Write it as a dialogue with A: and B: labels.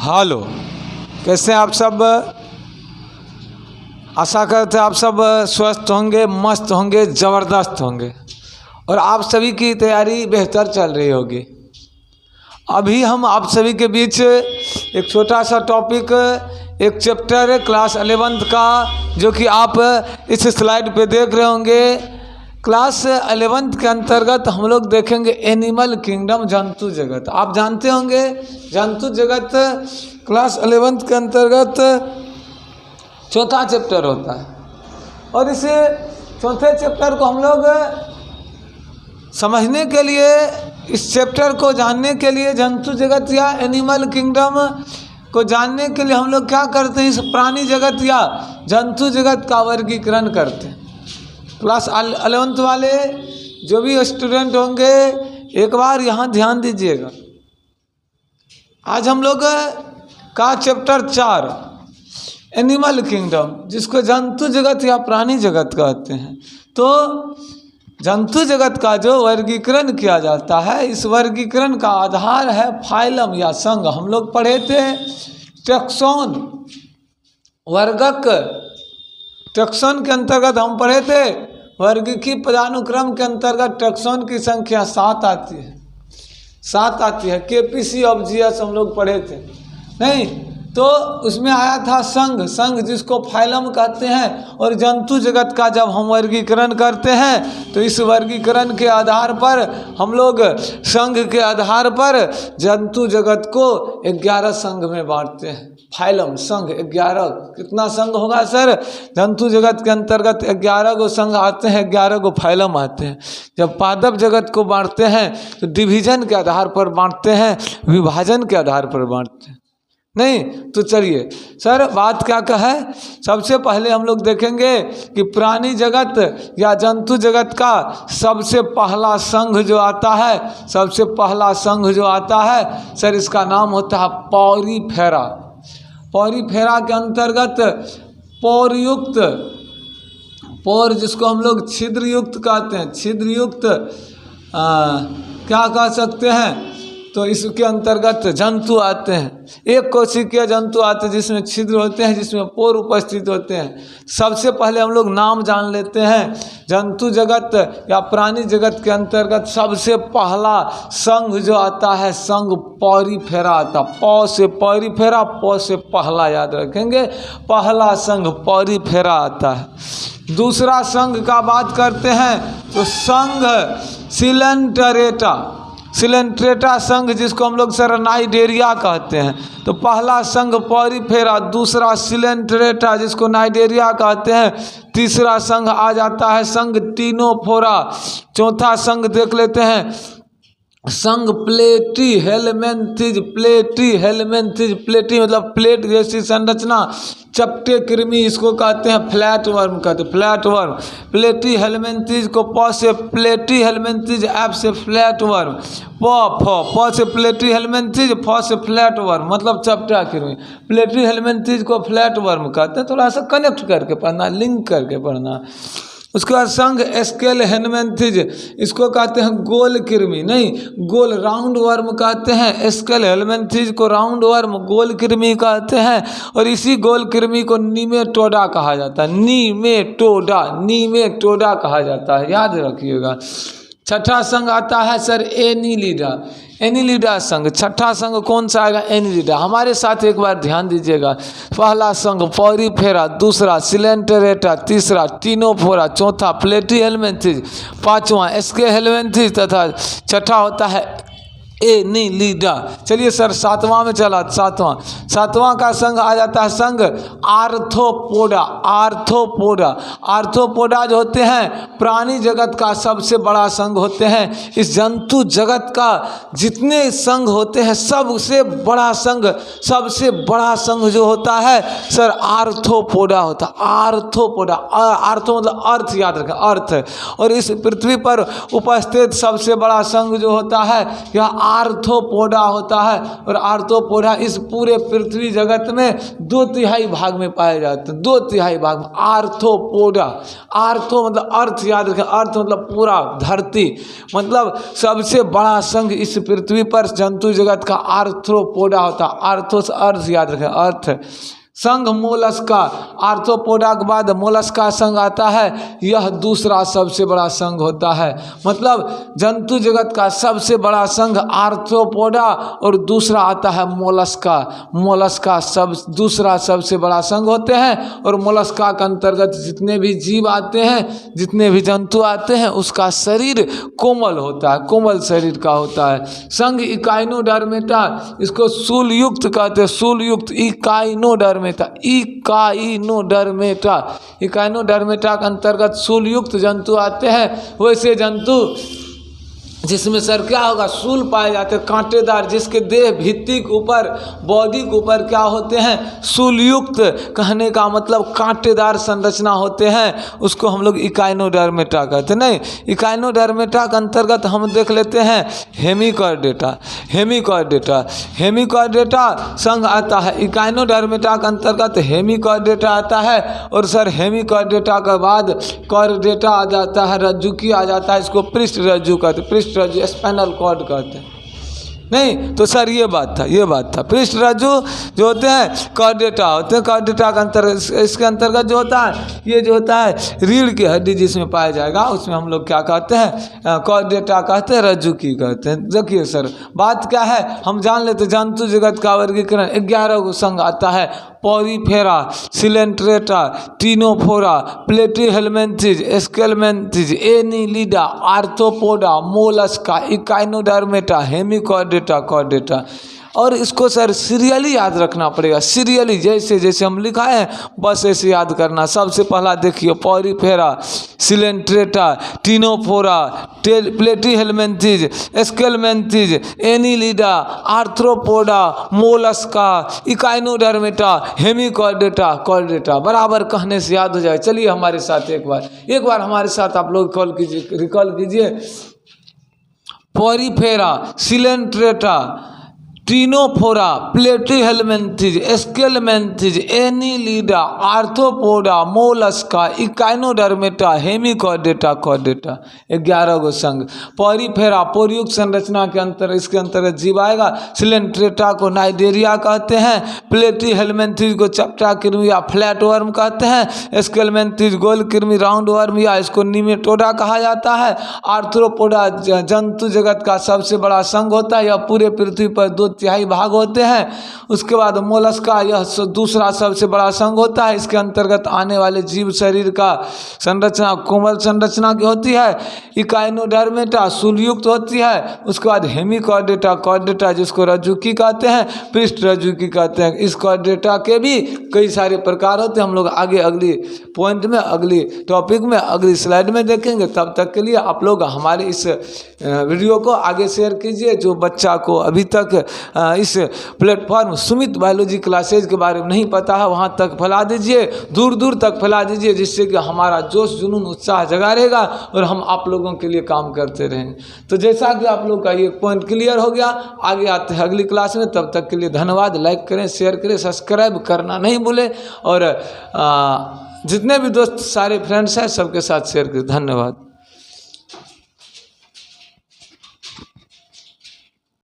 A: Hello, कैसे हैं आप सब। आशा करते हैं आप सब स्वस्थ होंगे, मस्त होंगे, ज़बरदस्त होंगे और आप सभी की तैयारी बेहतर चल रही होगी। अभी हम आप सभी के बीच एक छोटा सा टॉपिक, एक चैप्टर क्लास 11th का, जो कि आप इस स्लाइड पे देख रहे होंगे। क्लास 11th के अंतर्गत हम लोग देखेंगे एनिमल किंगडम, जंतु जगत। आप जानते होंगे जंतु जगत क्लास 11th के अंतर्गत चौथा चैप्टर होता है और इस चौथे चैप्टर को हम लोग समझने के लिए, इस चैप्टर को जानने के लिए, जंतु जगत या एनिमल किंगडम को जानने के लिए हम लोग क्या करते हैं, इस प्राणी जगत या जंतु जगत का वर्गीकरण करते हैं। क्लास 11th वाले जो भी स्टूडेंट होंगे एक बार यहाँ ध्यान दीजिएगा। आज हम लोग का चैप्टर 4 एनिमल किंगडम, जिसको जंतु जगत या प्राणी जगत कहते हैं। तो जंतु जगत का जो वर्गीकरण किया जाता है, इस वर्गीकरण का आधार है फाइलम या संघ। हम लोग पढ़े थे टैक्सोन, वर्गक। टैक्सोन के अंतर्गत हम पढ़े थे वर्ग की पदानुक्रम के अंतर्गत टैक्सोन की संख्या 7 आती है, 7 आती है। केपीसी ऑफ जीएस हम लोग पढ़े थे नहीं, तो उसमें आया था संघ, संघ जिसको फाइलम कहते हैं। और जंतु जगत का जब हम वर्गीकरण करते हैं तो इस वर्गीकरण के आधार पर हम लोग संघ के आधार पर जंतु जगत को 11 संघ में बांटते हैं। फाइलम, संघ 11। कितना संघ होगा सर? जंतु जगत के अंतर्गत 11 गो संघ आते हैं, 11 गो फाइलम आते हैं। जब पादप जगत को बांटते हैं तो डिवीजन के आधार पर बांटते हैं, विभाजन के आधार पर बांटते हैं नहीं। तो चलिए सर, बात क्या है, सबसे पहले हम लोग देखेंगे कि प्राणी जगत या जंतु जगत का सबसे पहला संघ जो आता है, सबसे पहला संघ जो आता है सर, इसका नाम होता है पॉरीफेरा। पॉरीफेरा के अंतर्गत पौरयुक्त, पौर जिसको हम लोग छिद्रयुक्त कहते हैं, छिद्रयुक्त क्या कह सकते हैं, तो इसके अंतर्गत जंतु आते हैं। एक कोशिकीय जंतु आते हैं जिसमें छिद्र होते हैं, जिसमें पोर उपस्थित होते हैं। सबसे पहले हम लोग नाम जान लेते हैं। जंतु जगत या प्राणी जगत के अंतर्गत सबसे पहला संघ जो आता है, संघ पॉरीफेरा आता। पौ से पॉरीफेरा, पौ से पहला, याद रखेंगे, पहला संघ पॉरीफेरा आता है। दूसरा संघ का बात करते हैं तो संघ सिलेंटरेटा, सिलेंट्रेटा संघ जिसको हम लोग नाइडेरिया कहते हैं। तो पहला संघ पॉरीफेरा, दूसरा सिलेंट्रेटा जिसको नाइडेरिया कहते हैं, तीसरा संघ आ जाता है संघ टीनोफोरा। चौथा संघ देख लेते हैं संघ प्लेटी हेलमेंथिज। प्लेटी हेलमेंथिज, प्लेटी मतलब प्लेट जैसी संरचना, चपटे कृमि इसको कहते हैं, फ्लैट वर्म कहते हैं, फ्लैट वर्म। प्लेटी हेलमेंथिज को प से प्लेटी हेलमेंथिज, एफ से फ्लैट वर्म, प से प्लेटी हेलमेंथिज, फ से फ्लैट वर्म मतलब चपटा कृमि। प्लेटी हेलमेंथिज को फ्लैट वर्म कहते हैं। थोड़ा सा कनेक्ट करके पढ़ना, लिंक करके पढ़ना। उसके बाद संघ स्केल हेलमेंथिज, इसको कहते हैं गोल कृमि, नहीं गोल, राउंड वर्म कहते हैं। स्केल हेलमेंथिज को राउंड वर्म, गोल कृमि कहते हैं। और इसी गोल कृमि को नीमेटोडा कहा जाता है, नीमेटोडा, नीमेटोडा कहा जाता है, याद रखिएगा। छठा संघ आता है सर एनिलिडा, एनिलिडा संघ। छठा संघ कौन सा आएगा? एनिलिडा। हमारे साथ एक बार ध्यान दीजिएगा। पहला संघ पॉरीफेरा, दूसरा सिलेंटरेटा, तीसरा टीनोफोरा, चौथा प्लेटी हेलमेंथिज, पांचवा एस्के हेलमेंथिज तथा छठा होता है एनिलिडा। चलिए सर सातवां में चला, सातवां का संघ आ जाता है संघ आर्थ्रोपोडा। आर्थ्रोपोडा, आर्थ्रोपोडा जो होते हैं प्राणी जगत का सबसे बड़ा संघ होते हैं। इस जंतु जगत का जितने संघ होते हैं सबसे बड़ा संघ, सबसे बड़ा संघ जो होता है सर आर्थ्रोपोडा होता है। आर्थ्रोपोडा, आर्थो मतलब अर्थ, याद रखें अर्थ। और इस पृथ्वी पर उपस्थित सबसे बड़ा संघ जो होता है यह आर्थ्रोपोडा होता है। और आर्थ्रोपोडा इस पूरे पृथ्वी जगत में 2/3 भाग में पाए जाते हैं, 2/3 भाग में आर्थ्रोपोडा। आर्थो मतलब अर्थ, याद रखें, अर्थ मतलब पूरा धरती, मतलब सबसे बड़ा संघ इस पृथ्वी पर जंतु जगत का आर्थ्रोपोडा होता है। आर्थो से अर्थ, याद रखें, अर्थ। संघ मोलस्का, आर्थ्रोपोडा के बाद मोलस्का संघ आता है, यह दूसरा सबसे बड़ा संघ होता है। मतलब जंतु जगत का सबसे बड़ा संघ आर्थ्रोपोडा और दूसरा आता है मोलस्का। मोलस्का दूसरा सबसे बड़ा संघ होते हैं। और मोलस्का के अंतर्गत जितने भी जीव आते हैं, जितने भी जंतु आते हैं, उसका शरीर कोमल होता है, कोमल शरीर का होता है। संघ इकाइनोडर्मेटा, इसको शूलयुक्त कहते हैं, शूलयुक्त इकाइनोडर्मेटा, इकाइनोडर्मेटा के अंतर्गत शूलयुक्त जंतु आते हैं। वैसे जंतु जिसमें सर क्या होगा, शूल पाए जाते हैं, कांटेदार, जिसके देह भित्ति के ऊपर, बॉडी के ऊपर क्या होते हैं, शूलयुक्त। कहने का मतलब कांटेदार संरचना होते हैं, उसको हम लोग इकाइनोडर्मेटा कहते हैं। नहीं, इकाइनोडर्मेटा के अंतर्गत हम देख लेते हैं हेमिकॉर्डेटा। हेमिकॉर्डेटा, हेमिकॉर्डेटा संघ आता है। इकाइनोडर्मेटा के अंतर्गत हेमिकॉर्डेटा आता है। और सर हेमिकॉर्डेटा के बाद कॉर्डेटा आ जाता है, रज्जुकी आ जाता है, इसको पृष्ठ रज्जु कहते हैं, पृष्ठ रज्जु, स्पाइनल कॉर्ड कहते हैं। नहीं तो सर ये बात था, ये बात था। पृष्ठ रज्जु जो होते हैं कॉर्डेटा होते हैं। कॉर्डेटा के अंतर्गत, इसके अंतर्गत जो होता है, ये जो होता है रीढ़ की हड्डी जिसमें पाया जाएगा, उसमें हम लोग क्या कहते हैं, कॉर्डेटा कहते हैं, रज्जु की कहते हैं। देखिए सर बात क्या है, हम जान लेते, जंतु जगत का वर्गीकरण 11 गो संघ आता है। Porifera, Coelenterata, Ctenophora, Platyhelminthes, Aschelminthes, Annelida, Arthropoda, Mollusca, Echinodermata, Hemichordata, Chordata. और इसको सर सीरियली याद रखना पड़ेगा, सीरियली, जैसे जैसे हम लिखाए हैं बस ऐसे याद करना। सबसे पहला देखिए Porifera, Coelenterata, Ctenophora, Platyhelminthes, Aschelminthes, Annelida, Arthropoda, Mollusca, Echinodermata, Hemichordata, Chordata. बराबर कहने से याद हो जाए। चलिए हमारे साथ एक बार हमारे साथ आप लोग रिकॉल कीजिए। Porifera, Coelenterata, Ctenophora, Platyhelminthes, Aschelminthes, Annelida, Arthropoda, Mollusca, Echinodermata, Hemichordata, Chordata. 11 गो संघ। पॉरीफेरा पोरयुक्त संरचना के अंतर, इसके अंतर्गत जीव आएगा। सिलेंट्रेटा को नाइडेरिया कहते हैं। प्लेटीहेलमिन्थेस को चपटा कृमि या फ्लैट वर्म कहते हैं। स्केलमिन्थेस गोल कृमि, राउंड वर्म, या इसको निमेटोडा कहा जाता है। आर्थ्रोपोडा जंतु जगत का सबसे बड़ा संघ होता है, यह पूरे पृथ्वी पर 2/3 भाग होते हैं। उसके बाद मोलस्का, यह दूसरा सबसे बड़ा संघ होता है। इसके अंतर्गत आने वाले जीव शरीर का संरचना कोमल संरचना की होती है। इकाइनोडर्मेटा शूलयुक्त होती है। उसके बाद हेमिकॉर्डेटा, कॉर्डेटा जिसको रज्जुकी कहते हैं, पृष्ठ रज्जुकी कहते हैं। इस कॉर्डेटा के भी कई सारे प्रकार होते हैं, हम लोग आगे अगली पॉइंट में, अगली टॉपिक में, अगली स्लाइड में देखेंगे। तब तक के लिए आप लोग हमारे इस वीडियो को आगे शेयर कीजिए। जो बच्चा को अभी तक इस प्लेटफॉर्म सुमित बायोलॉजी क्लासेज के बारे में नहीं पता है, वहाँ तक फैला दीजिए, दूर दूर तक फैला दीजिए, जिससे कि हमारा जोश जुनून उत्साह जगा रहेगा और हम आप लोगों के लिए काम करते रहेंगे। तो जैसा कि आप लोग का ये पॉइंट क्लियर हो गया, आगे आते हैं अगली क्लास में। तब तक के लिए धन्यवाद। लाइक करें, शेयर करें, सब्सक्राइब करना नहीं भूलें। और जितने भी दोस्त सारे फ्रेंड्स हैं सबके साथ शेयर करें। धन्यवाद।